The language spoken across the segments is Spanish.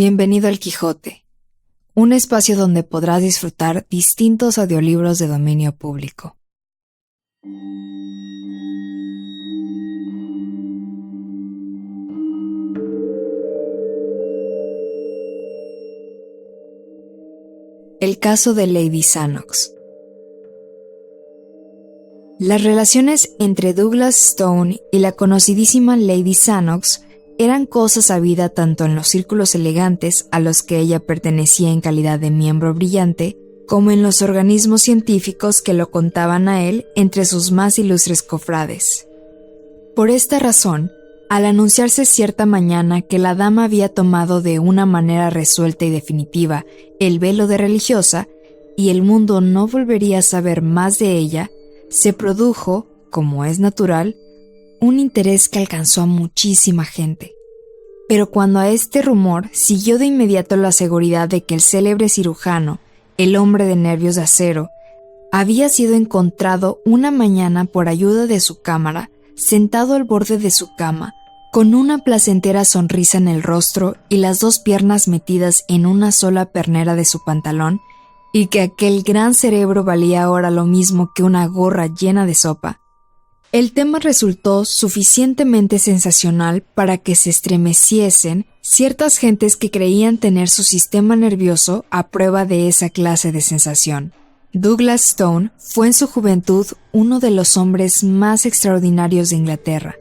Bienvenido al Quijote, un espacio donde podrás disfrutar distintos audiolibros de dominio público. El caso de Lady Sannox. Las relaciones entre Douglas Stone y la conocidísima Lady Sannox eran cosa sabida tanto en los círculos elegantes a los que ella pertenecía en calidad de miembro brillante, como en los organismos científicos que lo contaban a él entre sus más ilustres cofrades. Por esta razón, al anunciarse cierta mañana que la dama había tomado de una manera resuelta y definitiva el velo de religiosa y el mundo no volvería a saber más de ella, se produjo, como es natural, un interés que alcanzó a muchísima gente. Pero cuando a este rumor siguió de inmediato la seguridad de que el célebre cirujano, el hombre de nervios de acero, había sido encontrado una mañana por ayuda de su cámara, sentado al borde de su cama, con una placentera sonrisa en el rostro y las dos piernas metidas en una sola pernera de su pantalón, y que aquel gran cerebro valía ahora lo mismo que una gorra llena de sopa, el tema resultó suficientemente sensacional para que se estremeciesen ciertas gentes que creían tener su sistema nervioso a prueba de esa clase de sensación. Douglas Stone fue en su juventud uno de los hombres más extraordinarios de Inglaterra.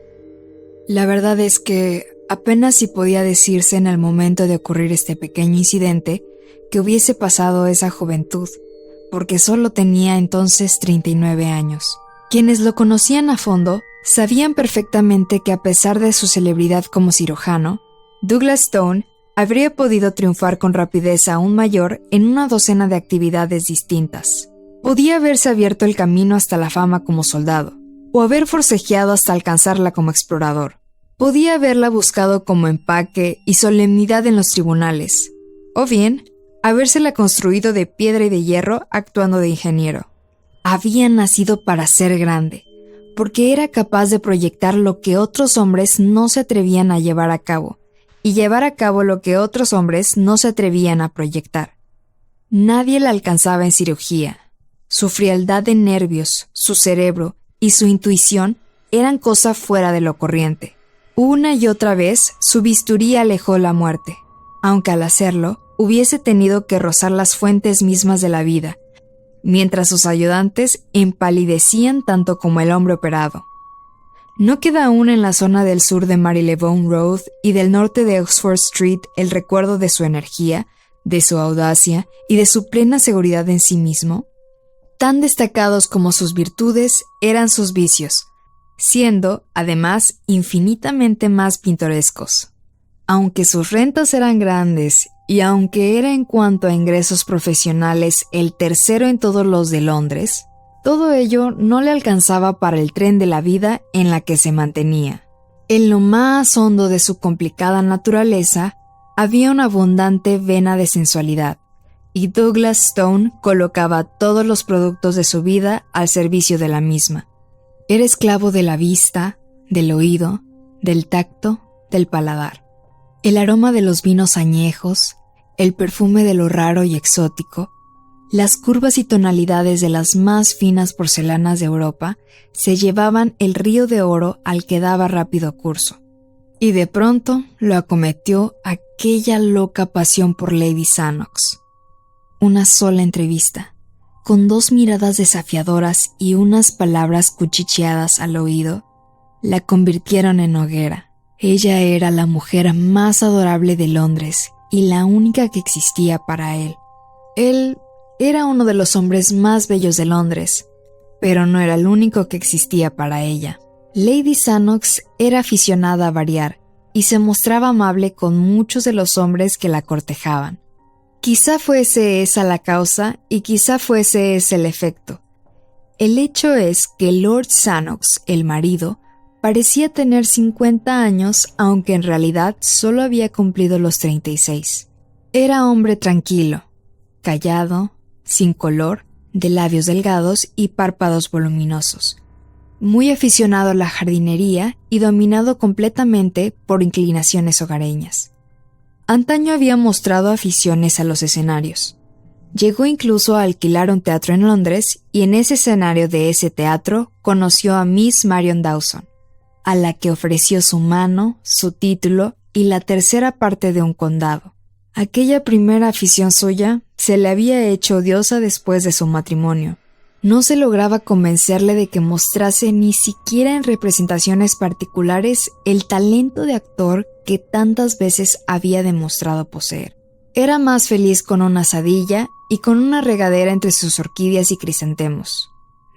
La verdad es que apenas si podía decirse en el momento de ocurrir este pequeño incidente que hubiese pasado esa juventud, porque solo tenía entonces 39 años. Quienes lo conocían a fondo sabían perfectamente que a pesar de su celebridad como cirujano, Douglas Stone habría podido triunfar con rapidez aún mayor en una docena de actividades distintas. Podía haberse abierto el camino hasta la fama como soldado, o haber forcejeado hasta alcanzarla como explorador. Podía haberla buscado como empaque y solemnidad en los tribunales, o bien habérsela construido de piedra y de hierro actuando de ingeniero. Había nacido para ser grande, porque era capaz de proyectar lo que otros hombres no se atrevían a llevar a cabo, y llevar a cabo lo que otros hombres no se atrevían a proyectar. Nadie la alcanzaba en cirugía. Su frialdad de nervios, su cerebro y su intuición eran cosa fuera de lo corriente. Una y otra vez su bisturí alejó la muerte, aunque al hacerlo hubiese tenido que rozar las fuentes mismas de la vida, mientras sus ayudantes empalidecían tanto como el hombre operado. ¿No queda aún en la zona del sur de Marylebone Road y del norte de Oxford Street el recuerdo de su energía, de su audacia y de su plena seguridad en sí mismo? Tan destacados como sus virtudes eran sus vicios, siendo, además, infinitamente más pintorescos. Aunque sus rentas eran grandes y aunque era en cuanto a ingresos profesionales el tercero en todos los de Londres, todo ello no le alcanzaba para el tren de la vida en la que se mantenía. En lo más hondo de su complicada naturaleza había una abundante vena de sensualidad, y Douglas Stone colocaba todos los productos de su vida al servicio de la misma. Era esclavo de la vista, del oído, del tacto, del paladar. El aroma de los vinos añejos, el perfume de lo raro y exótico, las curvas y tonalidades de las más finas porcelanas de Europa se llevaban el río de oro al que daba rápido curso. Y de pronto lo acometió aquella loca pasión por Lady Sannox. Una sola entrevista, con dos miradas desafiadoras y unas palabras cuchicheadas al oído, la convirtieron en hoguera. Ella era la mujer más adorable de Londres y la única que existía para él. Él era uno de los hombres más bellos de Londres, pero no era el único que existía para ella. Lady Sannox era aficionada a variar y se mostraba amable con muchos de los hombres que la cortejaban. Quizá fuese esa la causa y quizá fuese ese el efecto. El hecho es que Lord Sannox, el marido, parecía tener 50 años, aunque en realidad solo había cumplido los 36. Era hombre tranquilo, callado, sin color, de labios delgados y párpados voluminosos, muy aficionado a la jardinería y dominado completamente por inclinaciones hogareñas. Antaño había mostrado aficiones a los escenarios. Llegó incluso a alquilar un teatro en Londres y en ese escenario de ese teatro conoció a Miss Marion Dawson, a la que ofreció su mano, su título y la tercera parte de un condado. Aquella primera afición suya se le había hecho odiosa después de su matrimonio. No se lograba convencerle de que mostrase ni siquiera en representaciones particulares el talento de actor que tantas veces había demostrado poseer. Era más feliz con una asadilla y con una regadera entre sus orquídeas y crisantemos.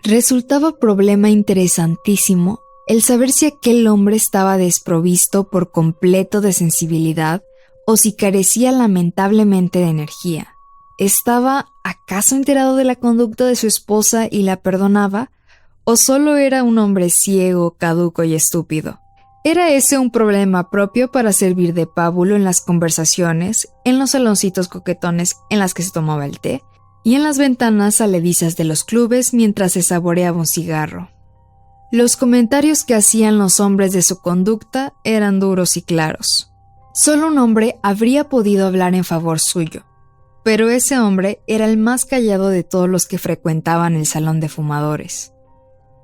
Resultaba problema interesantísimo el saber si aquel hombre estaba desprovisto por completo de sensibilidad o si carecía lamentablemente de energía. ¿Estaba acaso enterado de la conducta de su esposa y la perdonaba? ¿O solo era un hombre ciego, caduco y estúpido? ¿Era ese un problema propio para servir de pábulo en las conversaciones, en los saloncitos coquetones en las que se tomaba el té y en las ventanas aledizas de los clubes mientras se saboreaba un cigarro? Los comentarios que hacían los hombres de su conducta eran duros y claros. Solo un hombre habría podido hablar en favor suyo, pero ese hombre era el más callado de todos los que frecuentaban el salón de fumadores.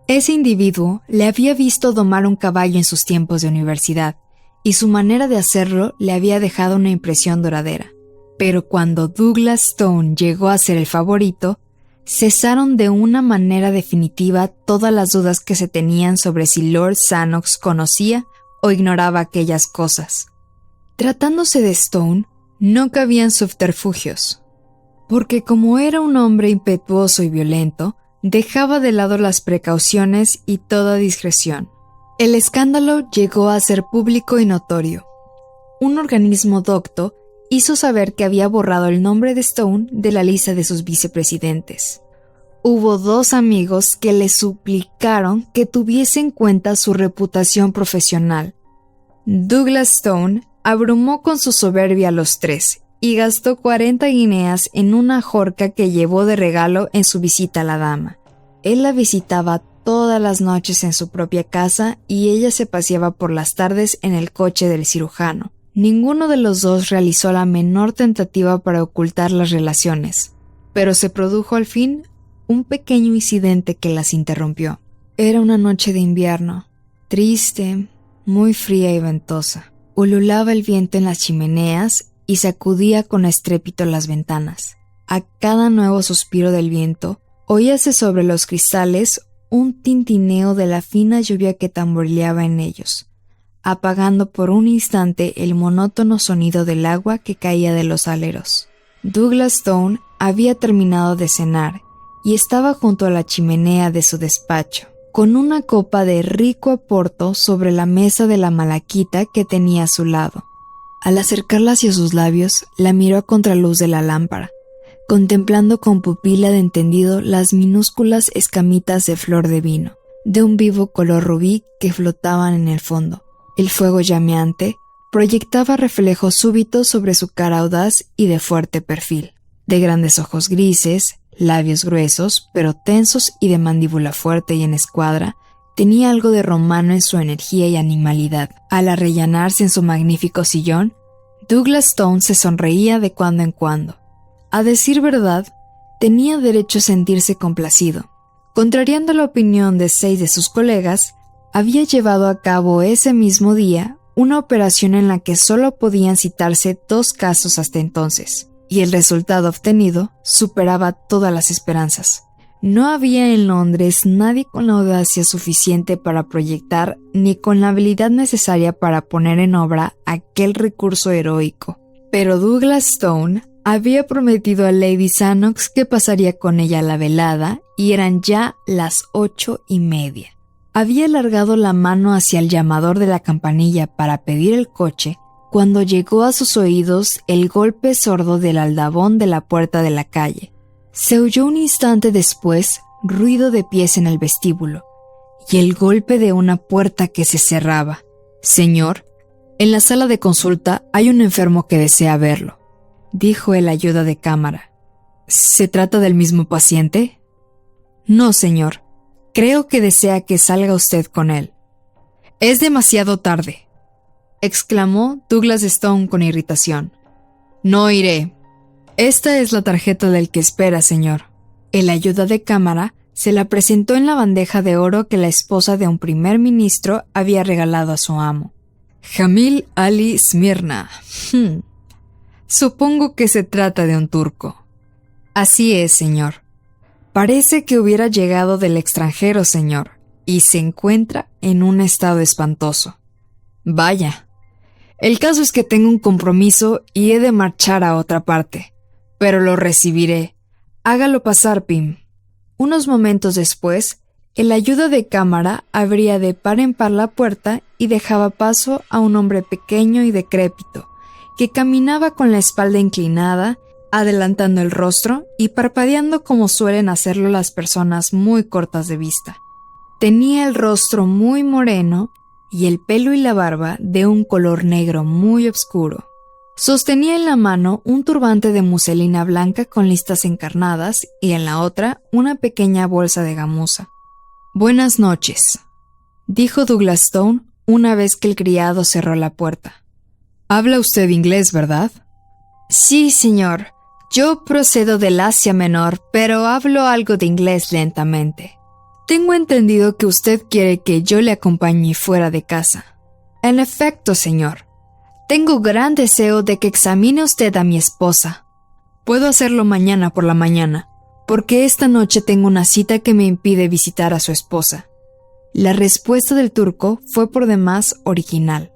Ese individuo le había visto domar un caballo en sus tiempos de universidad, y su manera de hacerlo le había dejado una impresión duradera. Pero cuando Douglas Stone llegó a ser el favorito, cesaron de una manera definitiva todas las dudas que se tenían sobre si Lord Sannox conocía o ignoraba aquellas cosas. Tratándose de Stone, no cabían subterfugios, porque como era un hombre impetuoso y violento, dejaba de lado las precauciones y toda discreción. El escándalo llegó a ser público y notorio. Un organismo docto hizo saber que había borrado el nombre de Stone de la lista de sus vicepresidentes. Hubo 2 amigos que le suplicaron que tuviese en cuenta su reputación profesional. Douglas Stone abrumó con su soberbia a los 3 y gastó 40 guineas en una jorca que llevó de regalo en su visita a la dama. Él la visitaba todas las noches en su propia casa y ella se paseaba por las tardes en el coche del cirujano. Ninguno de los 2 realizó la menor tentativa para ocultar las relaciones, pero se produjo al fin un pequeño incidente que las interrumpió. Era una noche de invierno, triste, muy fría y ventosa. Ululaba el viento en las chimeneas y sacudía con estrépito las ventanas. A cada nuevo suspiro del viento, oíase sobre los cristales un tintineo de la fina lluvia que tamborileaba en ellos, apagando por un instante el monótono sonido del agua que caía de los aleros. Douglas Stone había terminado de cenar y estaba junto a la chimenea de su despacho, con una copa de rico oporto sobre la mesa de la malaquita que tenía a su lado. Al acercarla hacia sus labios, la miró a contraluz de la lámpara, contemplando con pupila de entendido las minúsculas escamitas de flor de vino, de un vivo color rubí que flotaban en el fondo. El fuego llameante proyectaba reflejos súbitos sobre su cara audaz y de fuerte perfil, de grandes ojos grises, labios gruesos, pero tensos y de mandíbula fuerte y en escuadra. Tenía algo de romano en su energía y animalidad. Al arrellanarse en su magnífico sillón, Douglas Stone se sonreía de cuando en cuando. A decir verdad, tenía derecho a sentirse complacido. Contrariando la opinión de 6 de sus colegas, había llevado a cabo ese mismo día una operación en la que solo podían citarse 2 casos hasta entonces, y el resultado obtenido superaba todas las esperanzas. No había en Londres nadie con la audacia suficiente para proyectar ni con la habilidad necesaria para poner en obra aquel recurso heroico. Pero Douglas Stone había prometido a Lady Sannox que pasaría con ella la velada y eran ya las 8:30. Había alargado la mano hacia el llamador de la campanilla para pedir el coche cuando llegó a sus oídos el golpe sordo del aldabón de la puerta de la calle. Se oyó un instante después ruido de pies en el vestíbulo y el golpe de una puerta que se cerraba. «Señor, en la sala de consulta hay un enfermo que desea verlo», dijo el ayuda de cámara. «¿Se trata del mismo paciente?» «No, señor. Creo que desea que salga usted con él». «Es demasiado tarde». exclamó Douglas Stone con irritación. No iré. Esta es la tarjeta del que espera, señor. El ayuda de cámara se la presentó en la bandeja de oro que la esposa de un primer ministro había regalado a su amo. Jamil Ali Smirna. Supongo que se trata de un turco. Así es, señor. Parece que hubiera llegado del extranjero, señor, y se encuentra en un estado espantoso. Vaya. El caso es que tengo un compromiso y he de marchar a otra parte, pero lo recibiré. Hágalo pasar, Pym. Unos momentos después, el ayuda de cámara abría de par en par la puerta y dejaba paso a un hombre pequeño y decrépito, que caminaba con la espalda inclinada, adelantando el rostro y parpadeando como suelen hacerlo las personas muy cortas de vista. Tenía el rostro muy moreno y el pelo y la barba de un color negro muy oscuro. Sostenía en la mano un turbante de muselina blanca con listas encarnadas y en la otra una pequeña bolsa de gamuza. «Buenas noches», dijo Douglas Stone una vez que el criado cerró la puerta. «Habla usted inglés, ¿verdad?» «Sí, señor. Yo procedo del Asia Menor, pero hablo algo de inglés lentamente. Tengo entendido que usted quiere que yo le acompañe fuera de casa». «En efecto, señor. Tengo gran deseo de que examine usted a mi esposa. Puedo hacerlo mañana por la mañana, porque esta noche tengo una cita que me impide visitar a su esposa». La respuesta del turco fue por demás original.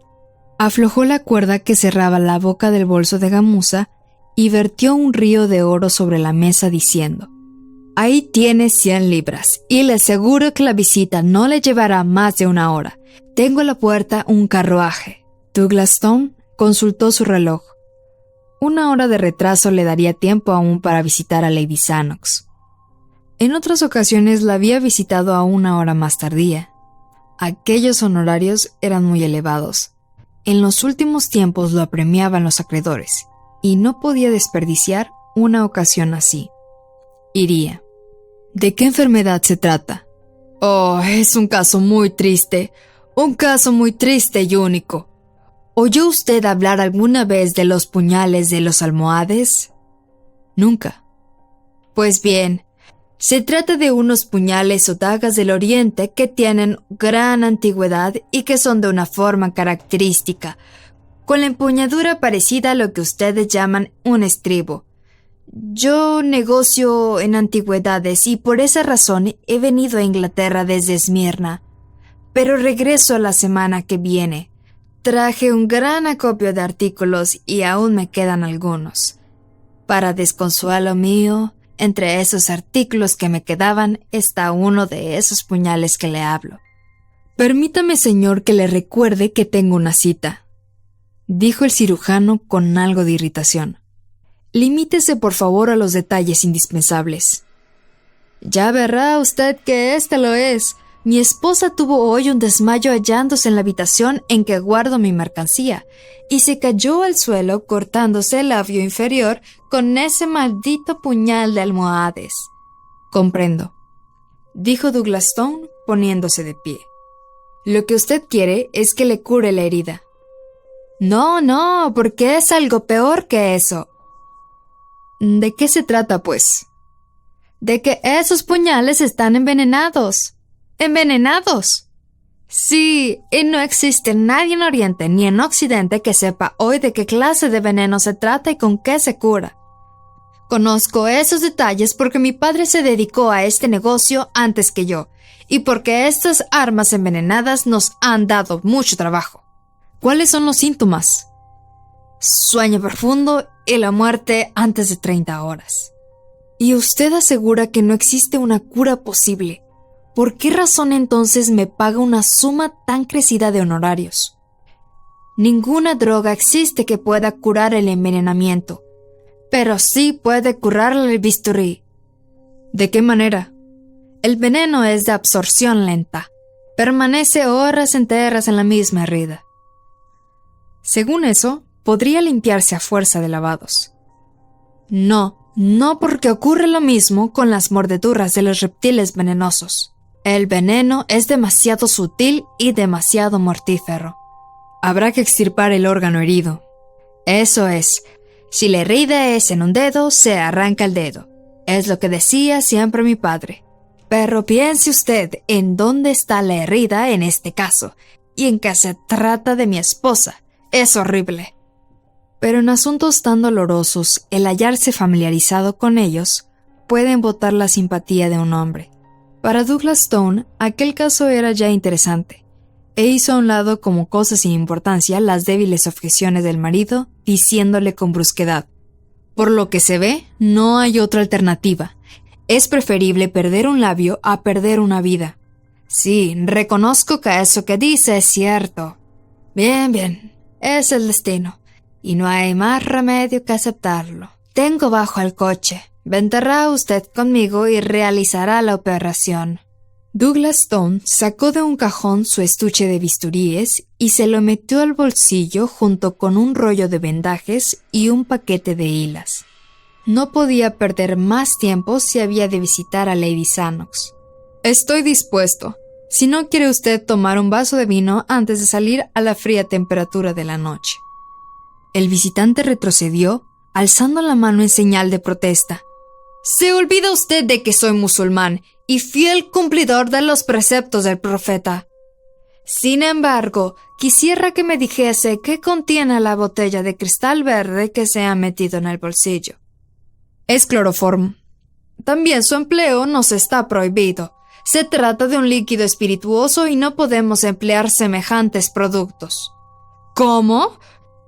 Aflojó la cuerda que cerraba la boca del bolso de gamuza y vertió un río de oro sobre la mesa diciendo: «Ahí tiene 100 libras, y le aseguro que la visita no le llevará más de una hora. Tengo a la puerta un carruaje». Douglas Stone consultó su reloj. Una hora de retraso le daría tiempo aún para visitar a Lady Sannox. En otras ocasiones la había visitado a una hora más tardía. Aquellos honorarios eran muy elevados. En los últimos tiempos lo apremiaban los acreedores, y no podía desperdiciar una ocasión así. Iría. ¿De qué enfermedad se trata? Oh, es un caso muy triste y único. ¿Oyó usted hablar alguna vez de los puñales de los almohades? Nunca. Pues bien, se trata de unos puñales o dagas del Oriente que tienen gran antigüedad y que son de una forma característica, con la empuñadura parecida a lo que ustedes llaman un estribo. Yo negocio en antigüedades y por esa razón he venido a Inglaterra desde Esmirna, pero regreso la semana que viene. Traje un gran acopio de artículos y aún me quedan algunos. Para desconsuelo mío, entre esos artículos que me quedaban está uno de esos puñales que le hablo. Permítame, señor, que le recuerde que tengo una cita, dijo el cirujano con algo de irritación. Limítese por favor a los detalles indispensables. Ya verá usted que este lo es. Mi esposa tuvo hoy un desmayo hallándose en la habitación en que guardo mi mercancía, y se cayó al suelo cortándose el labio inferior con ese maldito puñal de almohades. Comprendo, dijo Douglas Stone poniéndose de pie. Lo que usted quiere es que le cure la herida. No, porque es algo peor que eso. ¿De qué se trata, pues? De que esos puñales están envenenados. ¡Envenenados! Sí, y no existe nadie en Oriente ni en Occidente que sepa hoy de qué clase de veneno se trata y con qué se cura. Conozco esos detalles porque mi padre se dedicó a este negocio antes que yo, y porque estas armas envenenadas nos han dado mucho trabajo. ¿Cuáles son los síntomas? Sueño profundo y la muerte antes de 30 horas. Y usted asegura que no existe una cura posible. ¿Por qué razón entonces me paga una suma tan crecida de honorarios? Ninguna droga existe que pueda curar el envenenamiento, pero sí puede curar el bisturí. ¿De qué manera? El veneno es de absorción lenta. Permanece horas enteras en la misma herida. Según eso, podría limpiarse a fuerza de lavados. No porque ocurre lo mismo con las mordeduras de los reptiles venenosos. El veneno es demasiado sutil y demasiado mortífero. Habrá que extirpar el órgano herido. Eso es. Si la herida es en un dedo, se arranca el dedo. Es lo que decía siempre mi padre. Pero piense usted en dónde está la herida en este caso, y en que se trata de mi esposa. Es horrible. Pero en asuntos tan dolorosos, el hallarse familiarizado con ellos puede embotar la simpatía de un hombre. Para Douglas Stone, aquel caso era ya interesante, e hizo a un lado como cosa sin importancia las débiles objeciones del marido, diciéndole con brusquedad: «Por lo que se ve, no hay otra alternativa. Es preferible perder un labio a perder una vida». «Sí, reconozco que eso que dice es cierto». Bien, es el destino, y no hay más remedio que aceptarlo. Tengo bajo el coche. Vendrá usted conmigo y realizará la operación». Douglas Stone sacó de un cajón su estuche de bisturíes y se lo metió al bolsillo junto con un rollo de vendajes y un paquete de hilas. No podía perder más tiempo si había de visitar a Lady Sannox. «Estoy dispuesto, si no quiere usted tomar un vaso de vino antes de salir a la fría temperatura de la noche». El visitante retrocedió, alzando la mano en señal de protesta. «Se olvida usted de que soy musulmán y fiel cumplidor de los preceptos del profeta. Sin embargo, quisiera que me dijese qué contiene la botella de cristal verde que se ha metido en el bolsillo». «Es cloroformo. También su empleo nos está prohibido. Se trata de un líquido espirituoso y no podemos emplear semejantes productos». «¿Cómo?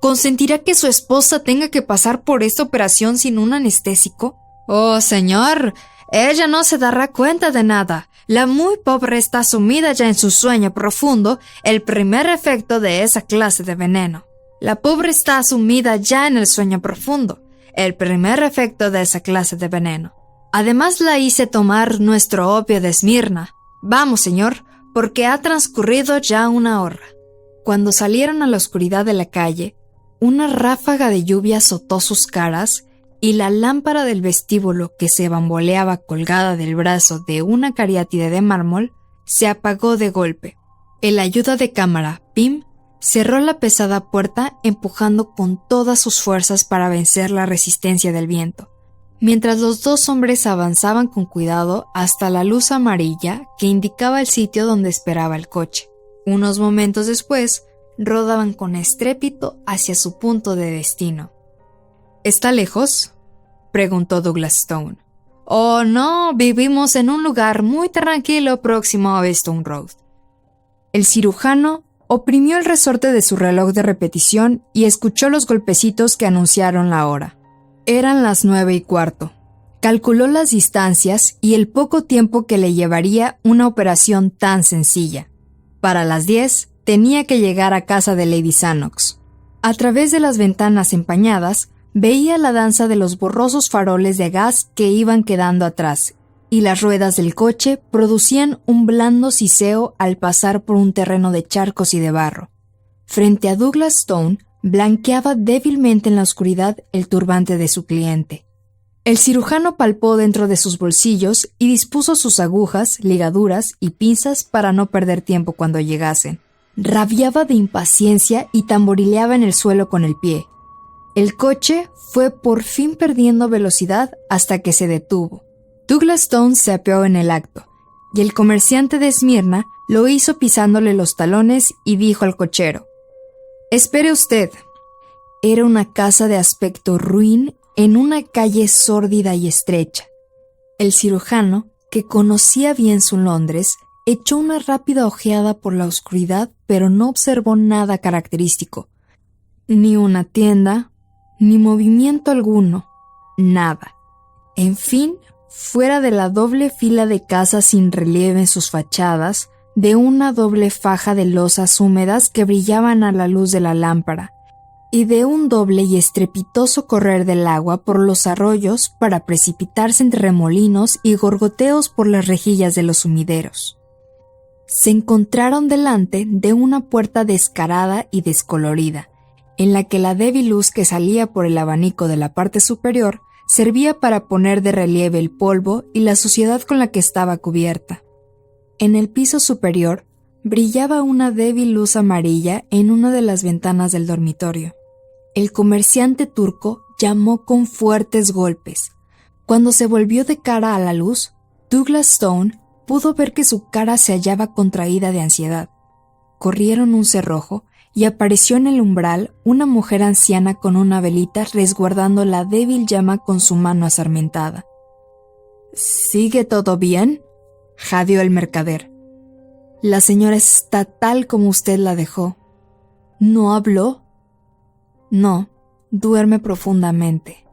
¿Consentirá que su esposa tenga que pasar por esta operación sin un anestésico?» «Oh, señor, ella no se dará cuenta de nada. La muy pobre está sumida ya en su sueño profundo, el primer efecto de esa clase de veneno. La pobre está sumida ya en el sueño profundo, el primer efecto de esa clase de veneno. Además la hice tomar nuestro opio de Esmirna. Vamos, señor, porque ha transcurrido ya una hora». Cuando salieron a la oscuridad de la calle, una ráfaga de lluvia azotó sus caras y la lámpara del vestíbulo que se bamboleaba colgada del brazo de una cariátide de mármol se apagó de golpe. El ayuda de cámara, Pym, cerró la pesada puerta empujando con todas sus fuerzas para vencer la resistencia del viento, mientras los dos hombres avanzaban con cuidado hasta la luz amarilla que indicaba el sitio donde esperaba el coche. Unos momentos después, rodaban con estrépito hacia su punto de destino. «¿Está lejos?», preguntó Douglas Stone. «Oh, no, vivimos en un lugar muy tranquilo próximo a Stone Road». El cirujano oprimió el resorte de su reloj de repetición y escuchó los golpecitos que anunciaron la hora. Eran las 9:15. Calculó las distancias y el poco tiempo que le llevaría una operación tan sencilla. Para las 10 tenía que llegar a casa de Lady Sannox. A través de las ventanas empañadas, veía la danza de los borrosos faroles de gas que iban quedando atrás, y las ruedas del coche producían un blando siseo al pasar por un terreno de charcos y de barro. Frente a Douglas Stone, blanqueaba débilmente en la oscuridad el turbante de su cliente. El cirujano palpó dentro de sus bolsillos y dispuso sus agujas, ligaduras y pinzas para no perder tiempo cuando llegasen. Rabiaba de impaciencia y tamborileaba en el suelo con el pie. El coche fue por fin perdiendo velocidad hasta que se detuvo. Douglas Stone se apeó en el acto, y el comerciante de Esmirna lo hizo pisándole los talones y dijo al cochero: «Espere usted». Era una casa de aspecto ruin en una calle sórdida y estrecha. El cirujano, que conocía bien su Londres, echó una rápida ojeada por la oscuridad, pero no observó nada característico. Ni una tienda, ni movimiento alguno, nada. En fin, fuera de la doble fila de casas sin relieve en sus fachadas, de una doble faja de losas húmedas que brillaban a la luz de la lámpara, y de un doble y estrepitoso correr del agua por los arroyos para precipitarse entre remolinos y gorgoteos por las rejillas de los sumideros. Se encontraron delante de una puerta descarada y descolorida, en la que la débil luz que salía por el abanico de la parte superior servía para poner de relieve el polvo y la suciedad con la que estaba cubierta. En el piso superior, Brillaba una débil luz amarilla en una de las ventanas del dormitorio. El comerciante turco llamó con fuertes golpes. Cuando se volvió de cara a la luz, Douglas Stone pudo ver que su cara se hallaba contraída de ansiedad. Corrieron un cerrojo y apareció en el umbral una mujer anciana con una velita resguardando la débil llama con su mano asarmentada. —¿Sigue todo bien? —jadeó el mercader. —La señora está tal como usted la dejó. ¿No habló? —No, duerme profundamente.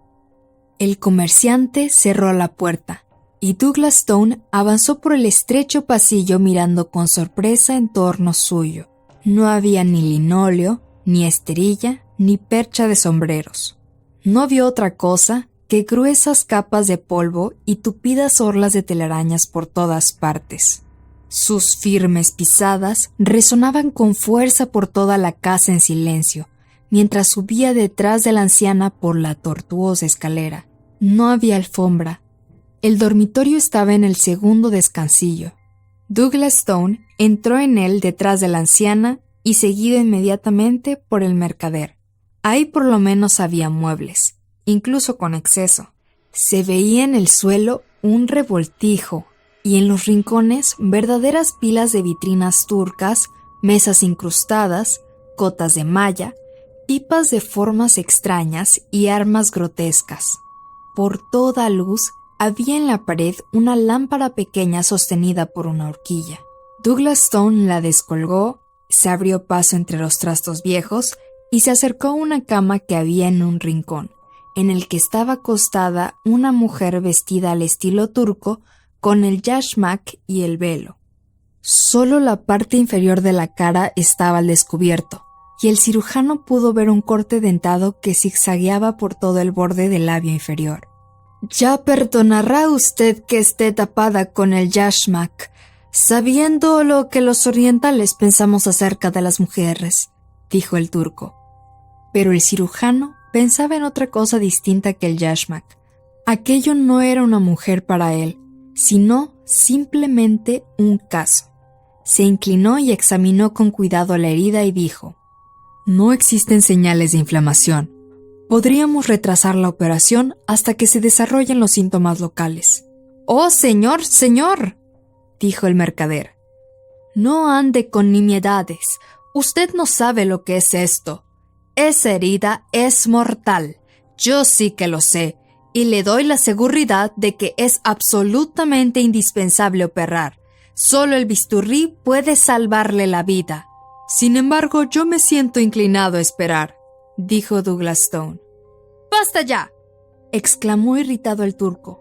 El comerciante cerró la puerta y Douglas Stone avanzó por el estrecho pasillo mirando con sorpresa en torno suyo. No había ni linóleo, ni esterilla, ni percha de sombreros. No vio otra cosa que gruesas capas de polvo y tupidas orlas de telarañas por todas partes. Sus firmes pisadas resonaban con fuerza por toda la casa en silencio, mientras subía detrás de la anciana por la tortuosa escalera. No había alfombra. El dormitorio estaba en el segundo descansillo. Douglas Stone entró en él detrás de la anciana y seguido inmediatamente por el mercader. Ahí por lo menos había muebles, incluso con exceso. Se veía en el suelo un revoltijo y en los rincones verdaderas pilas de vitrinas turcas, mesas incrustadas, cotas de malla, pipas de formas extrañas y armas grotescas. Por toda luz había en la pared una lámpara pequeña sostenida por una horquilla. Douglas Stone la descolgó, se abrió paso entre los trastos viejos y se acercó a una cama que había en un rincón, en el que estaba acostada una mujer vestida al estilo turco con el yashmak y el velo. Solo la parte inferior de la cara estaba al descubierto, y el cirujano pudo ver un corte dentado que zigzagueaba por todo el borde del labio inferior. «Ya perdonará usted que esté tapada con el yashmak, sabiendo lo que los orientales pensamos acerca de las mujeres», dijo el turco. Pero el cirujano pensaba en otra cosa distinta que el yashmak. Aquello no era una mujer para él, sino simplemente un caso. Se inclinó y examinó con cuidado la herida y dijo: «No existen señales de inflamación. Podríamos retrasar la operación hasta que se desarrollen los síntomas locales». «¡Oh, señor, señor!», dijo el mercader. «No ande con nimiedades. Usted no sabe lo que es esto. Esa herida es mortal. Yo sí que lo sé, y le doy la seguridad de que es absolutamente indispensable operar. Solo el bisturí puede salvarle la vida». «Sin embargo, yo me siento inclinado a esperar», dijo Douglas Stone. «¡Basta ya!», exclamó irritado el turco.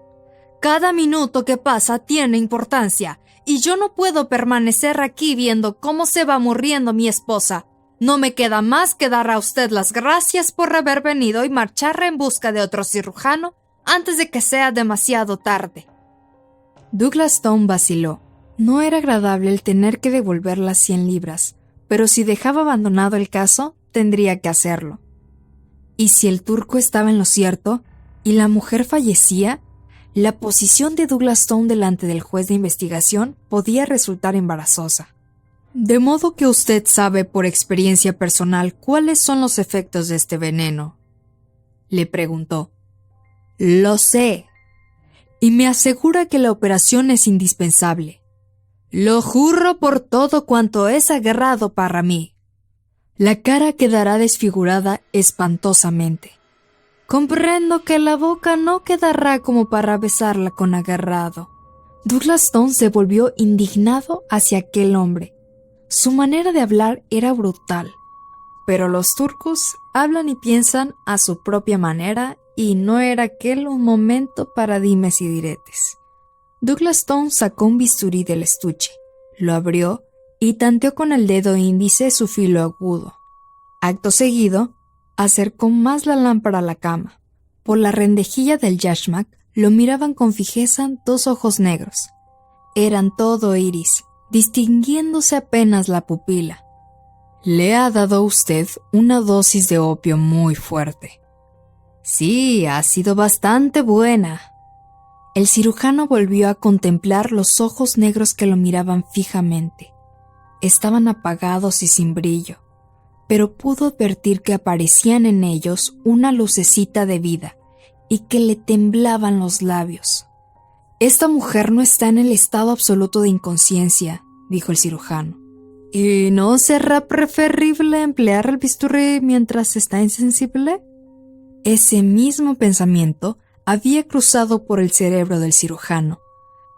«Cada minuto que pasa tiene importancia, y yo no puedo permanecer aquí viendo cómo se va muriendo mi esposa. No me queda más que dar a usted las gracias por haber venido y marchar en busca de otro cirujano antes de que sea demasiado tarde». Douglas Stone vaciló. No era agradable el tener que devolver las 100 libras, pero si dejaba abandonado el caso, tendría que hacerlo. Y si el turco estaba en lo cierto y la mujer fallecía, la posición de Douglas Stone delante del juez de investigación podía resultar embarazosa. «De modo que usted sabe por experiencia personal cuáles son los efectos de este veneno», le preguntó. «Lo sé. Y me asegura que la operación es indispensable». «Lo juro por todo cuanto es sagrado para mí». «La cara quedará desfigurada espantosamente. Comprendo que la boca no quedará como para besarla con agarrado». Douglas Stone se volvió indignado hacia aquel hombre. Su manera de hablar era brutal, pero los turcos hablan y piensan a su propia manera y no era aquel un momento para dimes y diretes. Douglas Stone sacó un bisturí del estuche, lo abrió y tanteó con el dedo índice su filo agudo. Acto seguido, acercó más la lámpara a la cama. Por la rendejilla del yashmak lo miraban con fijeza 2 ojos negros. Eran todo iris, distinguiéndose apenas la pupila. «Le ha dado usted una dosis de opio muy fuerte». «Sí, ha sido bastante buena». El cirujano volvió a contemplar los ojos negros que lo miraban fijamente. estaban apagados y sin brillo, pero pudo advertir que aparecían en ellos una lucecita de vida y que le temblaban los labios. «Esta mujer no está en el estado absoluto de inconsciencia», dijo el cirujano. «¿Y no será preferible emplear el bisturí mientras está insensible?» Ese mismo pensamiento había cruzado por el cerebro del cirujano.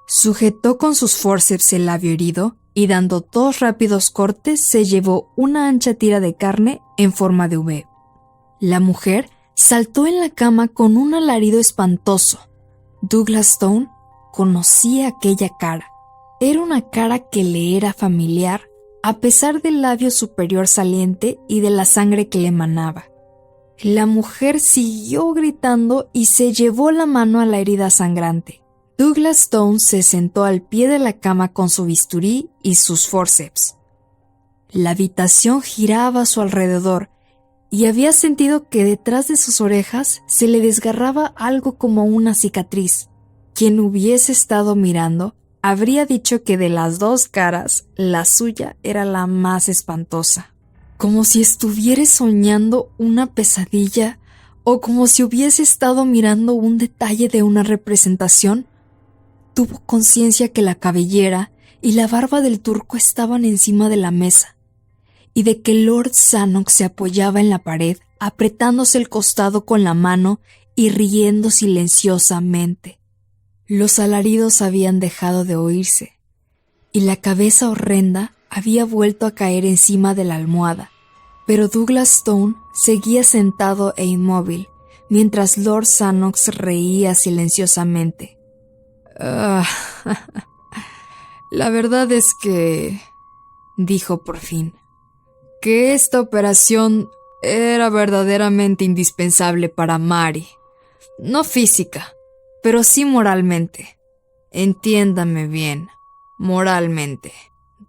Sujetó con sus forceps el labio herido y dando 2 rápidos cortes se llevó una ancha tira de carne en forma de V. La mujer saltó en la cama con un alarido espantoso. Douglas Stone conocía aquella cara. Era una cara que le era familiar, a pesar del labio superior saliente y de la sangre que le emanaba. La mujer siguió gritando y se llevó la mano a la herida sangrante. Douglas Stone se sentó al pie de la cama con su bisturí y sus forceps. La habitación giraba a su alrededor y había sentido que detrás de sus orejas se le desgarraba algo como una cicatriz. Quien hubiese estado mirando habría dicho que de las 2 caras, la suya era la más espantosa. Como si estuviera soñando una pesadilla o como si hubiese estado mirando un detalle de una representación, tuvo conciencia que la cabellera y la barba del turco estaban encima de la mesa y de que Lord Sannox se apoyaba en la pared apretándose el costado con la mano y riendo silenciosamente. Los alaridos habían dejado de oírse y la cabeza horrenda había vuelto a caer encima de la almohada, pero Douglas Stone seguía sentado e inmóvil mientras Lord Sannox reía silenciosamente. La verdad es que, dijo por fin, que esta operación era verdaderamente indispensable para Mary. No física, pero sí moralmente. Entiéndame bien, moralmente.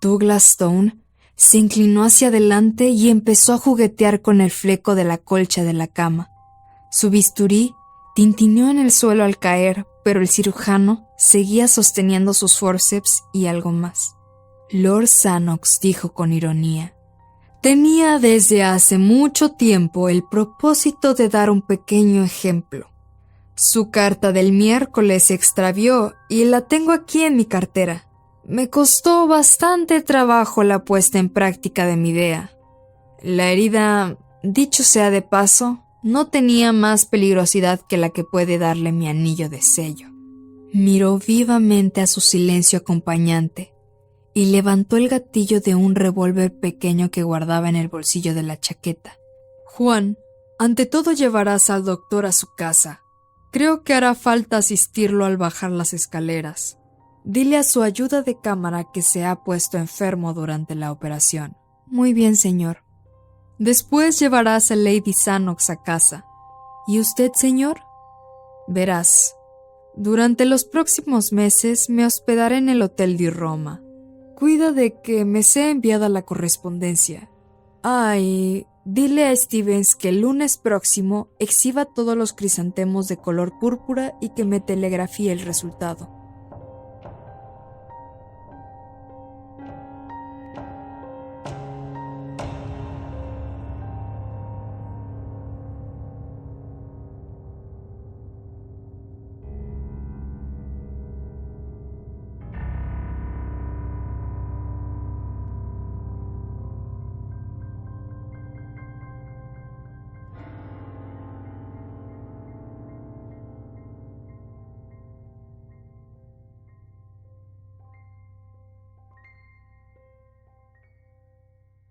Douglas Stone se inclinó hacia adelante y empezó a juguetear con el fleco de la colcha de la cama. Su bisturí tintineó en el suelo al caer, pero el cirujano seguía sosteniendo sus forceps y algo más. Lord Sannox dijo con ironía: «Tenía desde hace mucho tiempo el propósito de dar un pequeño ejemplo. Su carta del miércoles se extravió y la tengo aquí en mi cartera. Me costó bastante trabajo la puesta en práctica de mi idea. La herida, dicho sea de paso, no tenía más peligrosidad que la que puede darle mi anillo de sello». Miró vivamente a su silencio acompañante y levantó el gatillo de un revólver pequeño que guardaba en el bolsillo de la chaqueta. «Juan, ante todo llevarás al doctor a su casa. Creo que hará falta asistirlo al bajar las escaleras. Dile a su ayuda de cámara que se ha puesto enfermo durante la operación». «Muy bien, señor». «Después llevarás a Lady Sannox a casa. ¿Y usted, señor?» «Verás, durante los próximos meses me hospedaré en el Hotel di Roma. Cuida de que me sea enviada la correspondencia. Y dile a Stevens que el lunes próximo exhiba todos los crisantemos de color púrpura y que me telegrafíe el resultado».